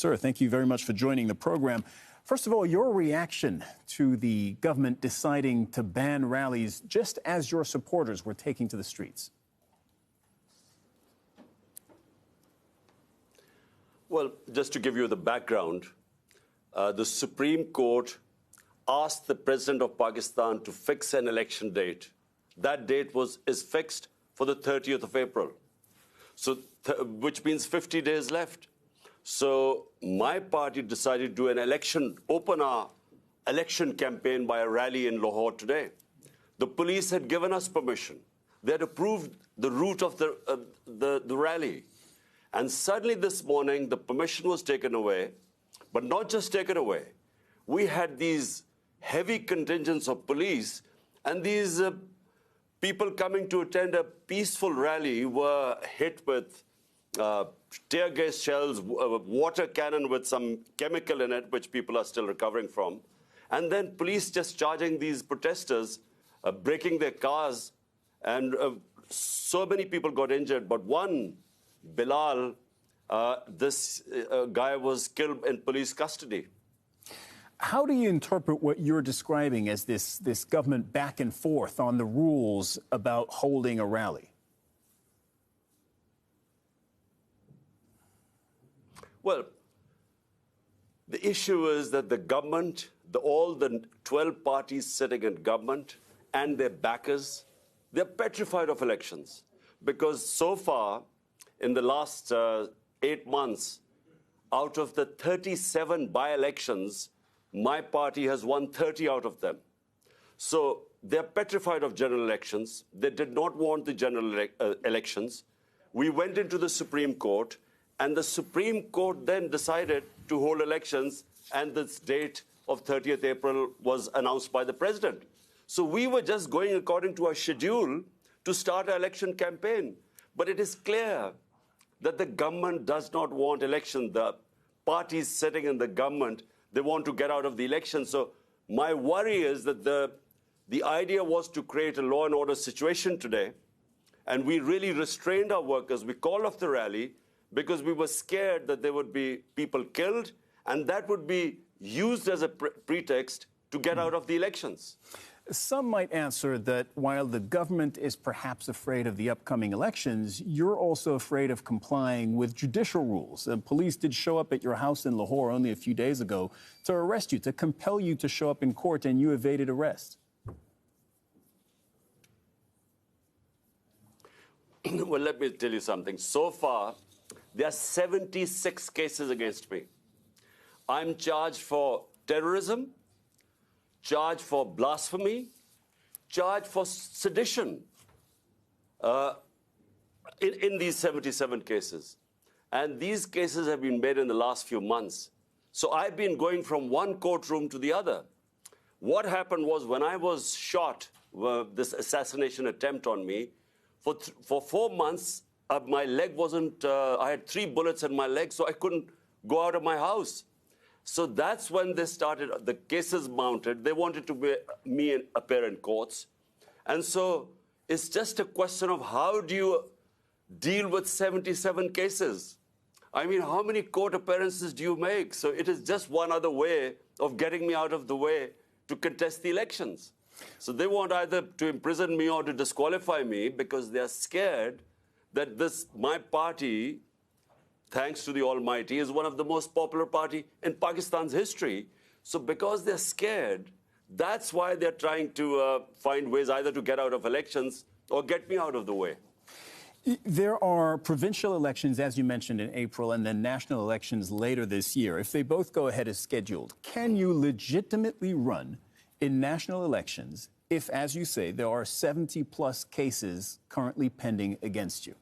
Sir, thank you very much for joining the program. First of all, your reaction to the government deciding to ban rallies just as your supporters were taking to the streets. Well, just to give you the background, the Supreme Court asked the President of Pakistan to fix an election date. That date is fixed for the 30th of April, so which means 50 days left. So my party decided to do an open our election campaign by a rally in Lahore today. The police had given us permission. They had approved the route of the rally. And suddenly this morning, the permission was taken away, but not just taken away. We had these heavy contingents of police, and these people coming to attend a peaceful rally were hit with tear gas shells, water cannon with some chemical in it, which people are still recovering from. And then police just charging these protesters, breaking their cars, and so many people got injured. But one, Bilal, this guy was killed in police custody. How do you interpret what you're describing as this government back and forth on the rules about holding a rally? Well, the issue is that the government, all the 12 parties sitting in government and their backers, they're petrified of elections. Because so far, in the last 8 months, out of the 37 by-elections, my party has won 30 out of them. So they're petrified of general elections. They did not want the general elections. We went into the Supreme Court, and the Supreme Court then decided to hold elections, and this date of 30th April was announced by the president. So we were just going according to our schedule to start our election campaign. But it is clear that the government does not want election. The parties sitting in the government, they want to get out of the election. So my worry is that the idea was to create a law and order situation today, and we really restrained our workers. We called off the rally because we were scared that there would be people killed, and that would be used as a pretext to get out of the elections. Some might answer that while the government is perhaps afraid of the upcoming elections, you're also afraid of complying with judicial rules. Police did show up at your house in Lahore only a few days ago to arrest you, to compel you to show up in court, and you evaded arrest. Well, let me tell you something. So far, there are 76 cases against me. I'm charged for terrorism, charged for blasphemy, charged for sedition in these 77 cases. And these cases have been made in the last few months. So I've been going from one courtroom to the other. What happened was when I was shot, this assassination attempt on me, for 4 months, my leg wasn't, I had 3 bullets in my leg, so I couldn't go out of my house. So that's when they started, the cases mounted. They wanted to be, me appear in courts. And so it's just a question of how do you deal with 77 cases? I mean, how many court appearances do you make? So it is just one other way of getting me out of the way to contest the elections. So they want either to imprison me or to disqualify me because they are scared that my party, thanks to the Almighty, is one of the most popular party in Pakistan's history. So because they're scared, that's why they're trying to find ways either to get out of elections or get me out of the way. There are provincial elections, as you mentioned, in April, and then national elections later this year. If they both go ahead as scheduled, can you legitimately run in national elections if, as you say, there are 70-plus cases currently pending against you?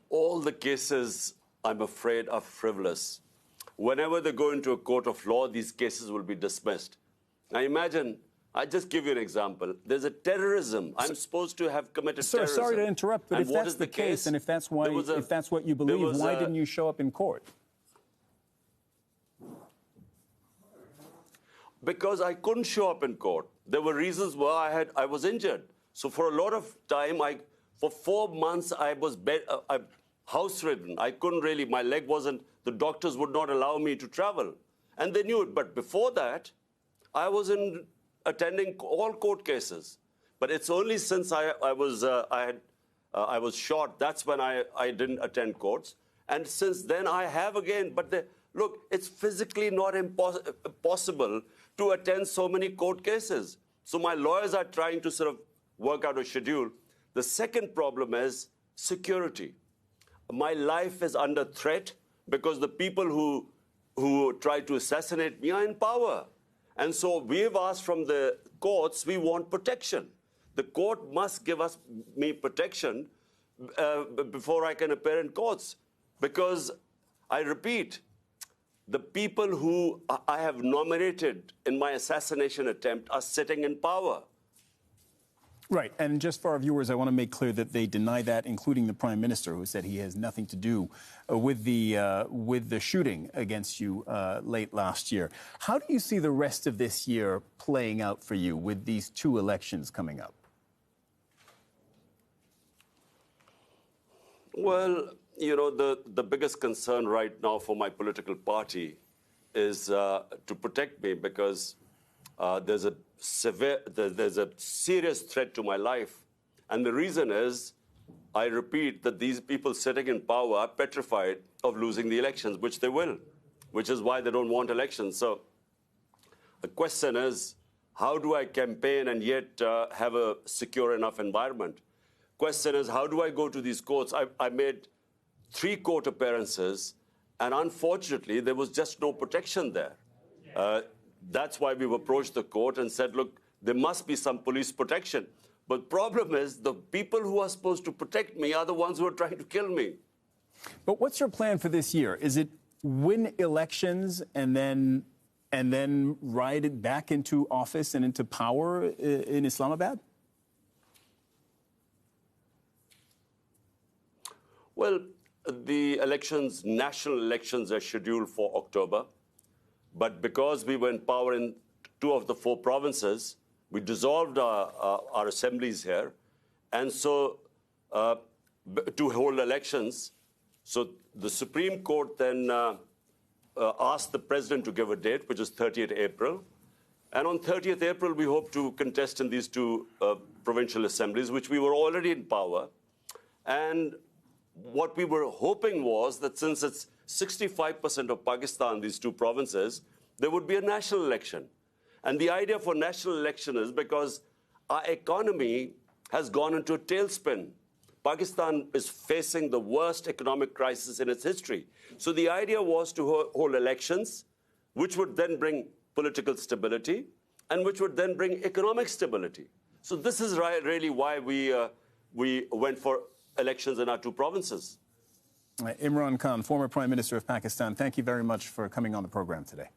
All the cases, I'm afraid, are frivolous. Whenever they go into a court of law, these cases will be dismissed. Now imagine, I just give you an example. There's a terrorism. I'm supposed to have committed terrorism. Sir, sorry to interrupt, but if that's the case, and if that's what you believe, why didn't you show up in court? Because I couldn't show up in court. There were reasons why I was injured. So for a lot of time, For 4 months, I was house-ridden. I couldn't really, my leg wasn't, the doctors would not allow me to travel. And they knew it. But before that, I was attending all court cases. But it's only since I was shot, that's when I didn't attend courts. And since then, I have again. But look, it's physically not possible to attend so many court cases. So my lawyers are trying to sort of work out a schedule. The second problem is security. My life is under threat because the people who try to assassinate me are in power. And so we've asked from the courts, we want protection. The court must give me protection before I can appear in courts. Because, I repeat, the people who I have nominated in my assassination attempt are sitting in power. Right, and just for our viewers, I want to make clear that they deny that, including the Prime Minister, who said he has nothing to do with the shooting against you late last year. How do you see the rest of this year playing out for you with these 2 elections coming up? Well, you know, the biggest concern right now for my political party is to protect me because there's a serious threat to my life. And the reason is, I repeat, that these people sitting in power are petrified of losing the elections, which they will, which is why they don't want elections. So the question is, how do I campaign and yet have a secure enough environment? Question is, how do I go to these courts? I made 3 court appearances, and unfortunately, there was just no protection there. That's why we've approached the court and said, look, there must be some police protection. But the problem is, the people who are supposed to protect me are the ones who are trying to kill me. But what's your plan for this year? Is it win elections and then ride it back into office and into power in Islamabad? Well, the elections, national elections, are scheduled for October. But because we were in power in 2 of the 4 provinces, we dissolved our assemblies here. And so to hold elections, so the Supreme Court then asked the president to give a date, which is 30th April. And on 30th April, we hope to contest in these 2 provincial assemblies, which we were already in power. And what we were hoping was that since it's 65% of Pakistan, these 2 provinces, there would be a national election. And the idea for national election is because our economy has gone into a tailspin. Pakistan is facing the worst economic crisis in its history. So the idea was to hold elections, which would then bring political stability, and which would then bring economic stability. So this is really why we went for elections in our 2 provinces. Imran Khan, former Prime Minister of Pakistan, thank you very much for coming on the program today.